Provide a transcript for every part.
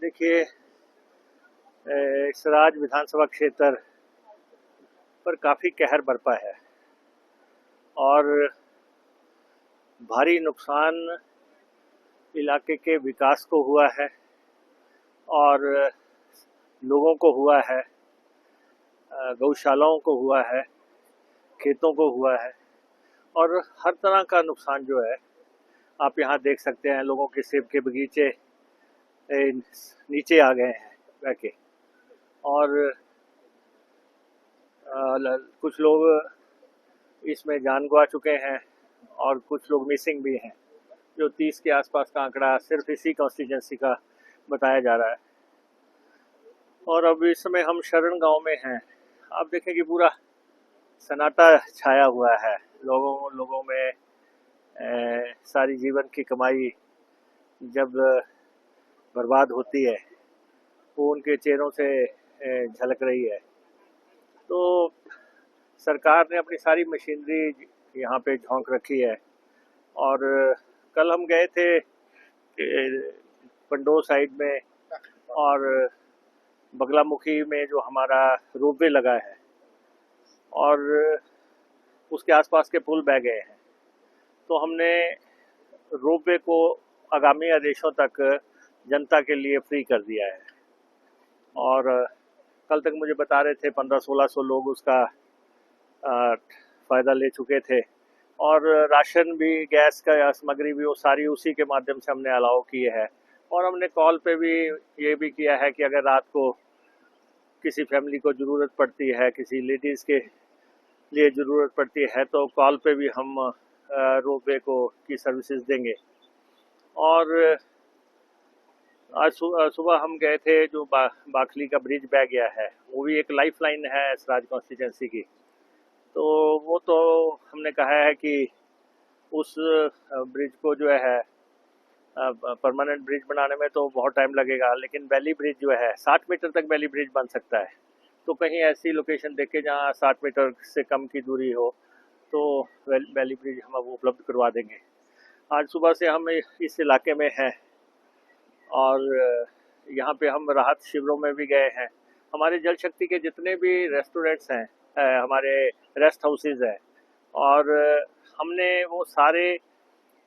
देखिए, सराज विधानसभा क्षेत्र पर काफ़ी कहर बरपा है और भारी नुकसान इलाके के विकास को हुआ है और लोगों को हुआ है, गौशालाओं को हुआ है, खेतों को हुआ है और हर तरह का नुकसान जो है आप यहाँ देख सकते हैं। लोगों के सेब के बगीचे नीचे आ गए हैं बह के और कुछ लोग इसमें जान गंवा चुके हैं और कुछ लोग मिसिंग भी हैं। जो 30 के आसपास का आंकड़ा सिर्फ इसी कॉन्स्टिट्यूंसी का बताया जा रहा है। और अब इस समय हम शरण गांव में हैं। आप देखें कि पूरा सन्नाटा छाया हुआ है। लोगों में सारी जीवन की कमाई जब बर्बाद होती है वो उनके चेहरों से झलक रही है। तो सरकार ने अपनी सारी मशीनरी यहाँ पे झोंक रखी है और कल हम गए थे पंडो साइड में और बगलामुखी में जो हमारा रोपवे लगा है और उसके आसपास के पुल बह गए हैं। तो हमने रोपवे को आगामी आदेशों तक जनता के लिए फ्री कर दिया है और कल तक मुझे बता रहे थे 1500-1600 लोग उसका फ़ायदा ले चुके थे और राशन भी, गैस का सामग्री भी, वो सारी उसी के माध्यम से हमने अलाउ किए है। और हमने कॉल पे भी ये भी किया है कि अगर रात को किसी फैमिली को ज़रूरत पड़ती है, किसी लेडीज़ के लिए ज़रूरत पड़ती है तो कॉल पे भी हम रोपवे को की सर्विसेज देंगे। और आज सुबह हम गए थे, जो बाखली का ब्रिज बह गया है वो भी एक लाइफ लाइन है सराज कॉन्स्टिट्यूंसी की। तो वो तो हमने कहा है कि उस ब्रिज को जो है परमानेंट ब्रिज बनाने में तो बहुत टाइम लगेगा, लेकिन वैली ब्रिज जो है 60 मीटर तक वैली ब्रिज बन सकता है। तो कहीं ऐसी लोकेशन देखे जहाँ 60 मीटर से कम की दूरी हो तो वैली ब्रिज हम उपलब्ध करवा देंगे। आज सुबह से हम इस इलाके में हैं और यहाँ पे हम राहत शिविरों में भी गए हैं। हमारे जल शक्ति के जितने भी रेस्टोरेंट्स हैं, हमारे रेस्ट हाउसेज हैं और हमने वो सारे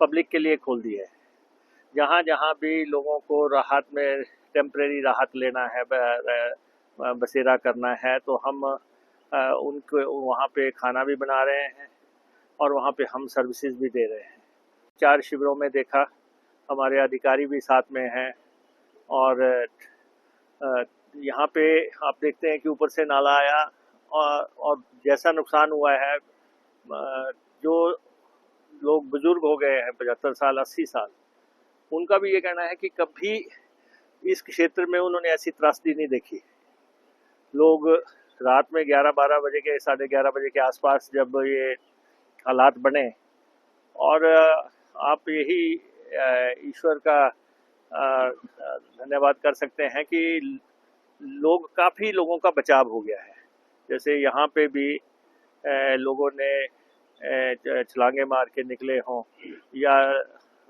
पब्लिक के लिए खोल दिए हैं। जहाँ जहाँ भी लोगों को राहत में टेम्परेरी राहत लेना है, बसेरा करना है, तो हम उनको वहाँ पे खाना भी बना रहे हैं और वहाँ पे हम सर्विसेज भी दे रहे हैं। 4 शिविरों में देखा, हमारे अधिकारी भी साथ में हैं और यहाँ पे आप देखते हैं कि ऊपर से नाला आया और जैसा नुकसान हुआ है, जो लोग बुजुर्ग हो गए हैं 75 साल 80 साल, उनका भी ये कहना है कि कभी इस क्षेत्र में उन्होंने ऐसी त्रासदी नहीं देखी। लोग रात में 11-12 बजे के 11:30 बजे के आसपास जब ये हालात बने और आप यही ईश्वर का धन्यवाद कर सकते हैं कि काफ़ी लोगों का बचाव हो गया है। जैसे यहाँ पे भी लोगों ने छलांगे मार के निकले हों या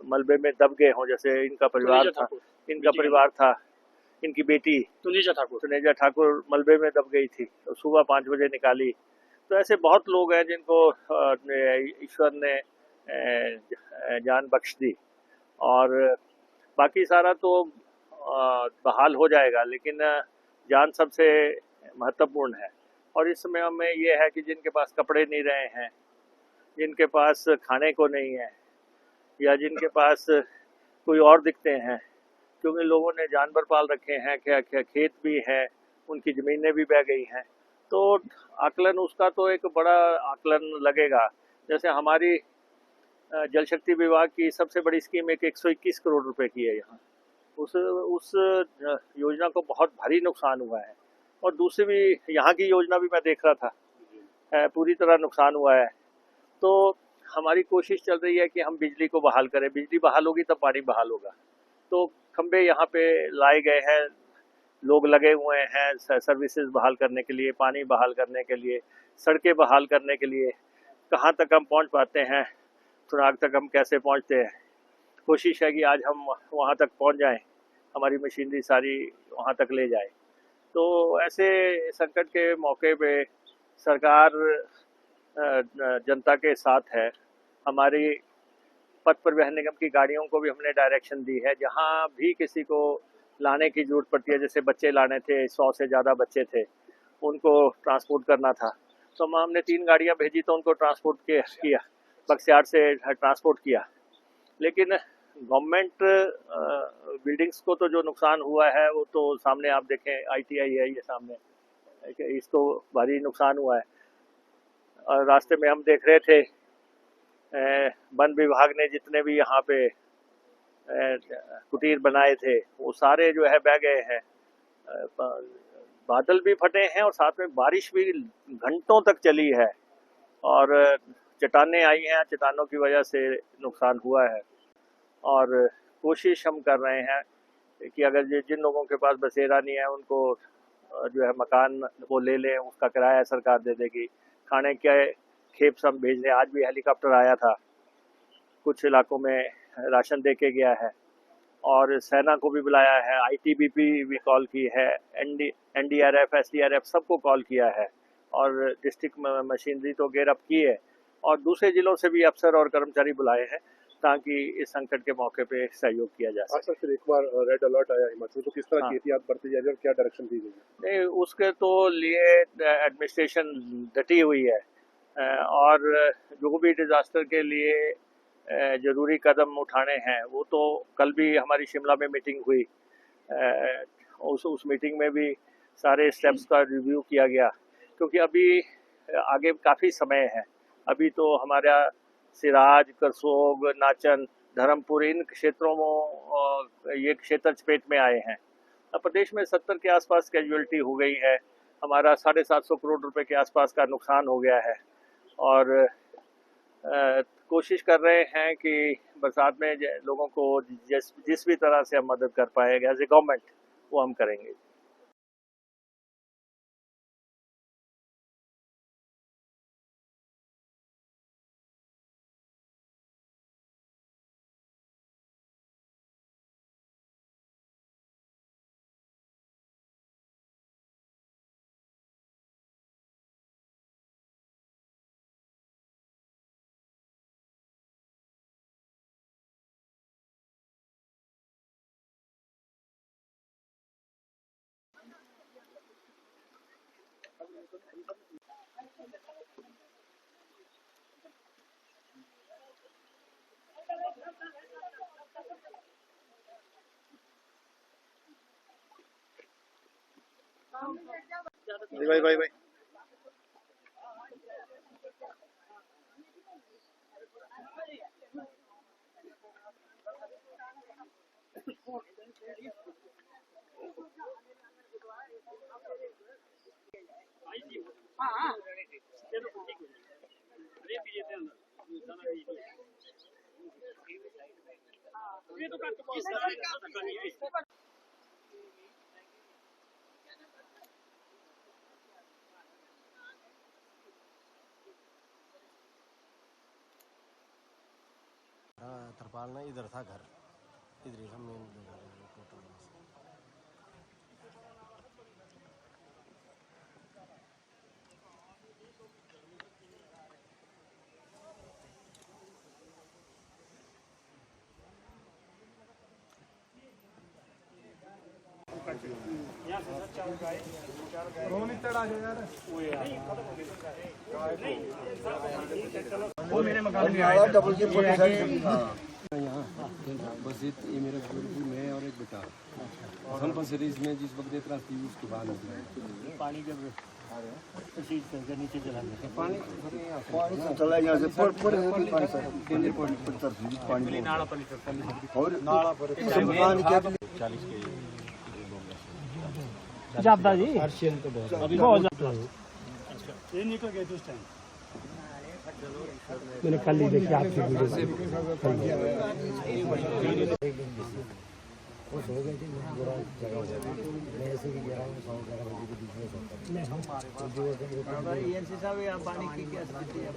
मलबे में दब गए हों। जैसे इनका परिवार था, इनकी बेटी सुनेजा ठाकुर मलबे में दब गई थी तो सुबह 5 बजे निकाली। तो ऐसे बहुत लोग हैं जिनको ईश्वर ने जान बख्श दी और बाकी सारा तो बहाल हो जाएगा, लेकिन जान सबसे महत्वपूर्ण है। और इस समय में ये है कि जिनके पास कपड़े नहीं रहे हैं, जिनके पास खाने को नहीं है या जिनके पास कोई और दिखते हैं, क्योंकि लोगों ने जानवर पाल रखे हैं, क्या खेत भी है, उनकी ज़मीनें भी बह गई हैं, तो आकलन उसका तो एक बड़ा आकलन लगेगा। जैसे हमारी जल शक्ति विभाग की सबसे बड़ी स्कीम एक 121 करोड़ रुपए की है यहाँ। उस योजना को बहुत भारी नुकसान हुआ है। और दूसरी भी यहाँ की योजना भी मैं देख रहा था, पूरी तरह नुकसान हुआ है। तो हमारी कोशिश चल रही है कि हम बिजली को बहाल करें। बिजली बहाल होगी तब पानी बहाल होगा। तो खंबे यहाँ पे लाए गए हैं, लोग लगे हुए हैं सर्विसेज बहाल करने के लिए, पानी बहाल करने के लिए, सड़कें बहाल करने के लिए। कहाँ तक हम पहुँच पाते हैं, सुराग तक हम कैसे पहुँचते हैं, कोशिश है कि आज हम वहाँ तक पहुँच जाएं हमारी मशीनरी सारी वहाँ तक ले जाए। तो ऐसे संकट के मौके पे सरकार जनता के साथ है। हमारी पथ परिवहन निगम की गाड़ियों को भी हमने डायरेक्शन दी है, जहाँ भी किसी को लाने की जरूरत पड़ती है, जैसे बच्चे लाने थे, 100 से ज़्यादा बच्चे थे, उनको ट्रांसपोर्ट करना था, तो हमने 3 गाड़ियाँ भेजी, तो उनको ट्रांसपोर्ट किया, बख्तियार से ट्रांसपोर्ट किया। लेकिन गवर्नमेंट बिल्डिंग्स को तो जो नुकसान हुआ है वो तो सामने आप देखें, ITI है ये सामने, इसको भारी नुकसान हुआ है। और रास्ते में हम देख रहे थे वन विभाग ने जितने भी यहाँ पे कुटीर बनाए थे वो सारे जो है बह गए हैं। बादल भी फटे हैं और साथ में बारिश भी घंटों तक चली है और चट्टानें आई हैं, चट्टानों की वजह से नुकसान हुआ है। और कोशिश हम कर रहे हैं कि अगर जिन लोगों के पास बसेरा नहीं है उनको जो है मकान वो ले लें, उसका किराया सरकार दे देगी। खाने के खेप हम भेज रहे हैं, आज भी हेलीकॉप्टर आया था, कुछ इलाकों में राशन दे के गया है। और सेना को भी बुलाया है, ITBP भी कॉल की है, NDRF SDRF सबको कॉल किया है और डिस्ट्रिक्ट मशीनरी तो गेयर अप की है और दूसरे जिलों से भी अफसर और कर्मचारी बुलाए हैं ताकि इस संकट के मौके पे सहयोग किया जा सके। फिर एक बार रेड अलर्ट आया हिमाचल, तो किस तरह की एहतियात बरती जा रही है और क्या डायरेक्शन दी गई है? नहीं, उसके तो लिए एडमिनिस्ट्रेशन डटी हुई है और जो भी डिजास्टर के लिए जरूरी कदम उठाने हैं वो तो कल भी हमारी शिमला में मीटिंग हुई, उस मीटिंग में भी सारे स्टेप्स का रिव्यू किया गया, क्योंकि अभी आगे काफ़ी समय है। अभी तो हमारा सिराज, करसोग, नाचन, धर्मपुर इन क्षेत्रों में ये क्षेत्र चपेट में आए हैं। अब प्रदेश में 70 के आसपास कैजुअलिटी हो गई है, हमारा 750 करोड़ रुपए के आसपास का नुकसान हो गया है और कोशिश कर रहे हैं कि बरसात में लोगों को जिस भी तरह से हम मदद कर पाएंगे एज ए गवर्नमेंट वो हम करेंगे। भाई तरपाल ना इधर था घर, इधर ही हम टोटल। वो मेरे मकान में आया डबल की फोटो साइड। यहाँ बस ये मेरे बुजुर्ग, मैं और एक बेटा हम बस में जिस वक्त देख रहा थी उसके बाद पानी जब नीचे चला गया, पानी चला यहाँ से पानी नाला और नाला पर 40 के ज्यादा जी अभी बहुत ज्यादा ये निकल गए उस टाइम। मैंने कल ही देखी आपकी वीडियो। पानी की क्या स्थिति है?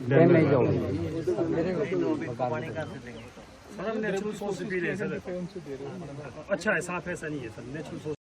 डैम नहीं जाओगे पानी कहाँ से देंगे? सर हम नेचुरल सोर्स से पी रहे हैं सर। अच्छा है, साफ ऐसा नहीं है सर, नेचुरल सोर्स